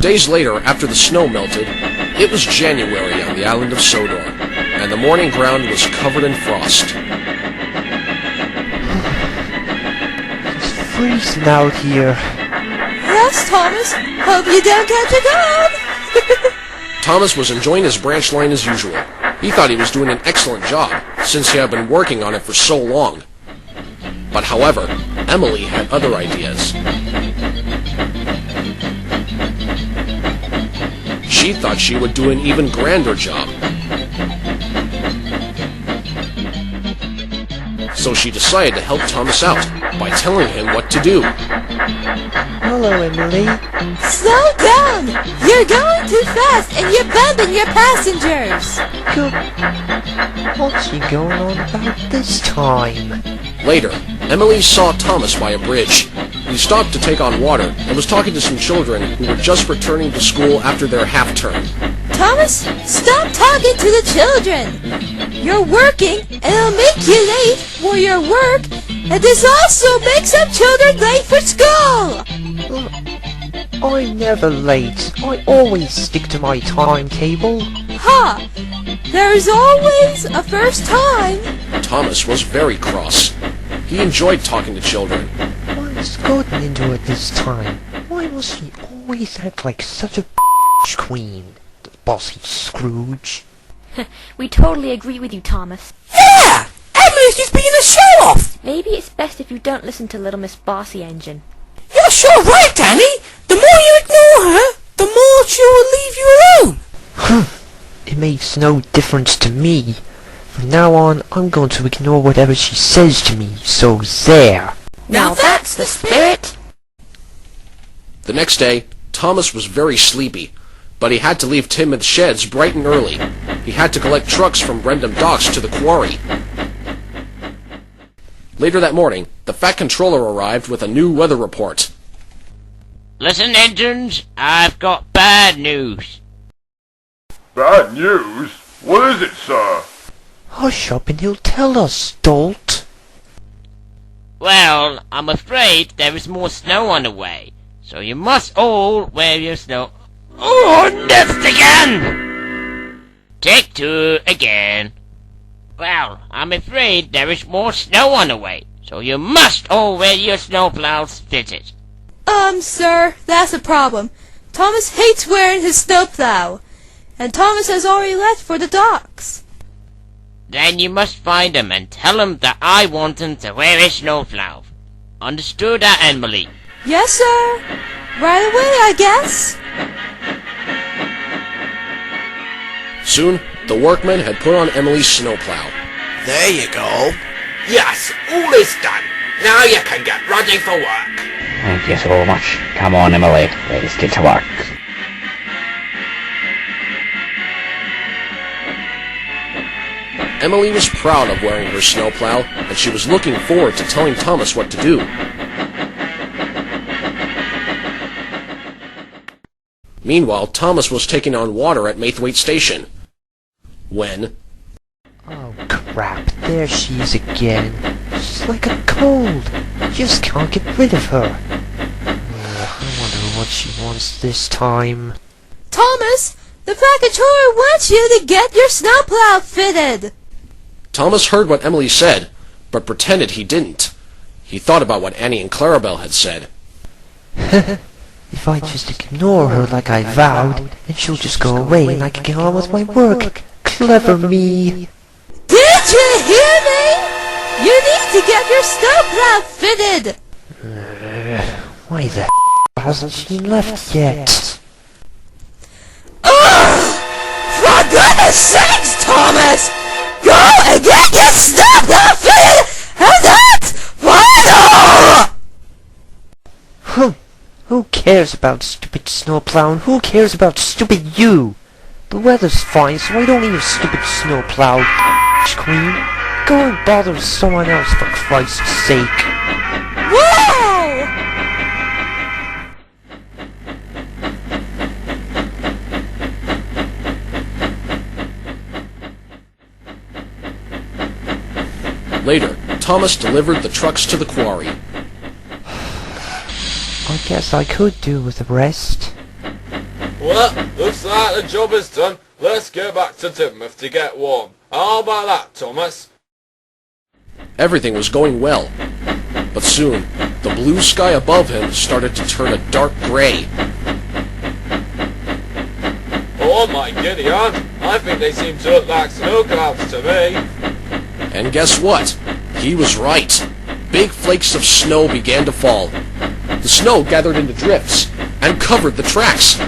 Days later, after the snow melted, it was January on the island of Sodor, and the morning ground was covered in frost. It's freezing out here. Yes, Thomas. Hope you don't catch a cold. Thomas was enjoying his branch line as usual. He thought he was doing an excellent job, since he had been working on it for so long. But however, Emily had other ideas. She thought she would do an even grander job. So she decided to help Thomas out by telling him what to do. Hello, Emily. Slow down! You're going too fast and you're bumping your passengers! Good. What's he going on about this time? Later, Emily saw Thomas by a bridge. He stopped to take on water and was talking to some children who were just returning to school after their half-term. Thomas, stop talking to the children! You're working and it'll make you late for your work, and this also makes some children late for school! I'm never late. I always stick to my timetable. Ha! There's always a first time! Thomas was very cross. He enjoyed talking to children. What's gotten into it this time? Why must he always act like such a queen? The bossy Scrooge. We totally agree with you, Thomas. Yeah! Emily's just being a show-off! Maybe it's best if you don't listen to Little Miss Bossy Engine. You're sure right, Danny! The more you ignore her, the more she will leave you alone! It makes no difference to me. From now on, I'm going to ignore whatever she says to me, so there! Now that's the spirit! The next day, Thomas was very sleepy, but he had to leave Timothy's sheds bright and early. He had to collect trucks from Redub docks to the quarry. Later that morning, the Fat Controller arrived with a new weather report. Listen, engines, I've got bad news. Bad news? What is it, sir? Hush up and he'll tell us, dolt. Well, I'm afraid there is more snow on the way, so you must all wear your snow... Oh, that's again! Take two again. Well, I'm afraid there is more snow on the way, so you must all wear your snowplows fitted. Sir, that's a problem. Thomas hates wearing his snowplow, and Thomas has already left for the docks. Then you must find him and tell him that I want him to wear his snowplow. Understood that, Emily? Yes, sir. Right away, I guess. Soon, the workmen had put on Emily's snowplow. There you go. Yes, all is done. Now you can get ready for work. Thank you so much. Come on, Emily. Let's get to work. Emily was proud of wearing her snowplow, and she was looking forward to telling Thomas what to do. Meanwhile, Thomas was taking on water at Maithwaite Station. When... Oh crap, there she is again. She's like a cold. Just can't get rid of her. I wonder what she wants this time. Thomas, the Fat Controller wants you to get your snowplow fitted. Thomas heard what Emily said, but pretended he didn't. He thought about what Annie and Clarabel had said. If I just ignore her like I vowed, then she'll just go away and I can get on with my work. Clever me. Did you hear me? You need to get your snowplow fitted. Why the hasn't she left yet? Ugh! For goodness sakes, Thomas! Go and get your snowplow fitted, and that's final! Who cares about stupid snowplow and who cares about stupid you? The weather's fine, so I don't need a stupid snowplow, queen. Go and bother someone else for Christ's sake. Whoa! Later, Thomas delivered the trucks to the quarry. I guess I could do with a rest. Well, looks like the job is done. Let's go back to Timoth to get warm. How about that, Thomas? Everything was going well, but soon the blue sky above him started to turn a dark gray. Oh my Gideon, I think they seem to look like snow clouds to me. And guess what? He was right. Big flakes of snow began to fall. The snow gathered into drifts and covered the tracks.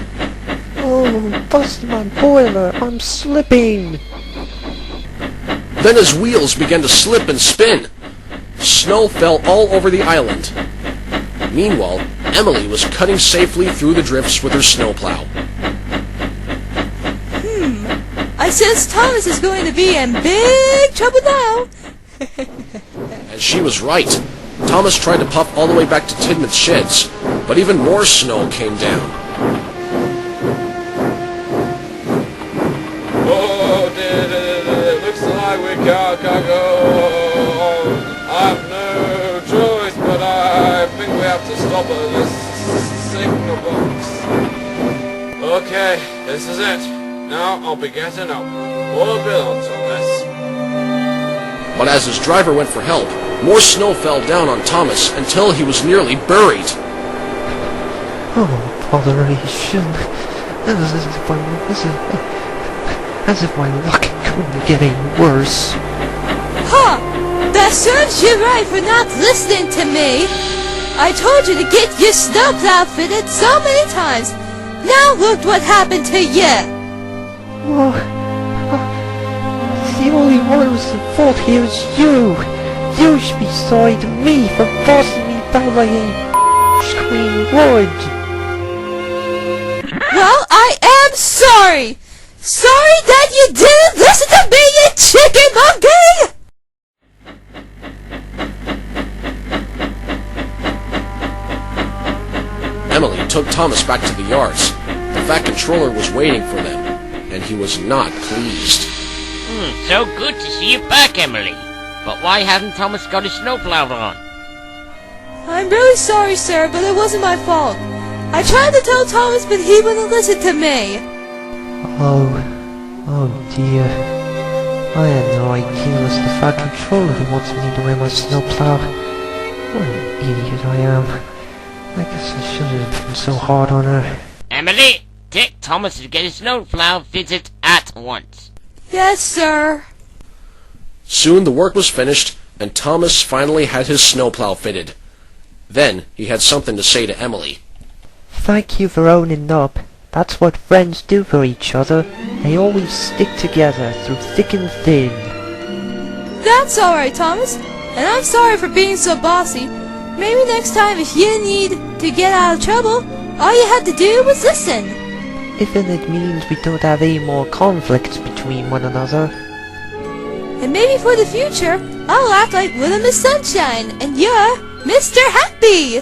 Oh, busted my boiler. I'm slipping. Then his wheels began to slip and spin. Snow fell all over the island. Meanwhile, Emily was cutting safely through the drifts with her snowplow. I sense Thomas is going to be in big trouble now. And she was right. Thomas tried to puff all the way back to Tidman's sheds, but even more snow came down. Oh dear, looks like we can't go on. I've no choice, but I think we have to stop at this signal box. Okay, this is it. Now I'll be getting up. All good on Thomas. But as his driver went for help, more snow fell down on Thomas until he was nearly buried. Oh, botheration. As if my luck couldn't get any worse. Huh! That serves you right for not listening to me. I told you to get your snowplow fitted so many times. Now look what happened to you. Oh, the only one who's at fault here is you. You should be sorry to me for bossing me down like a screen wood. Well, I am sorry. Sorry that you didn't listen to me, you chicken monkey! Emily took Thomas back to the yards. The Fat Controller was waiting for them, and he was not pleased. So good to see you back, Emily. But why hasn't Thomas got his snowplow on? I'm really sorry, sir, but it wasn't my fault. I tried to tell Thomas, but he wouldn't listen to me. Oh dear. I had no idea it was the Fat Controller who wants me to wear my snowplow. What an idiot I am. I guess I shouldn't have been so hard on her. Emily, take Thomas to get his snowplow fitted at once. Yes, sir. Soon the work was finished, and Thomas finally had his snowplow fitted. Then he had something to say to Emily. Thank you for owning up. That's what friends do for each other. They always stick together through thick and thin. That's alright, Thomas. And I'm sorry for being so bossy. Maybe next time if you need to get out of trouble, all you had to do was listen. If it means we don't have any more conflicts between one another. And maybe for the future, I'll act like Little Miss Sunshine, and you're Mr. Happy!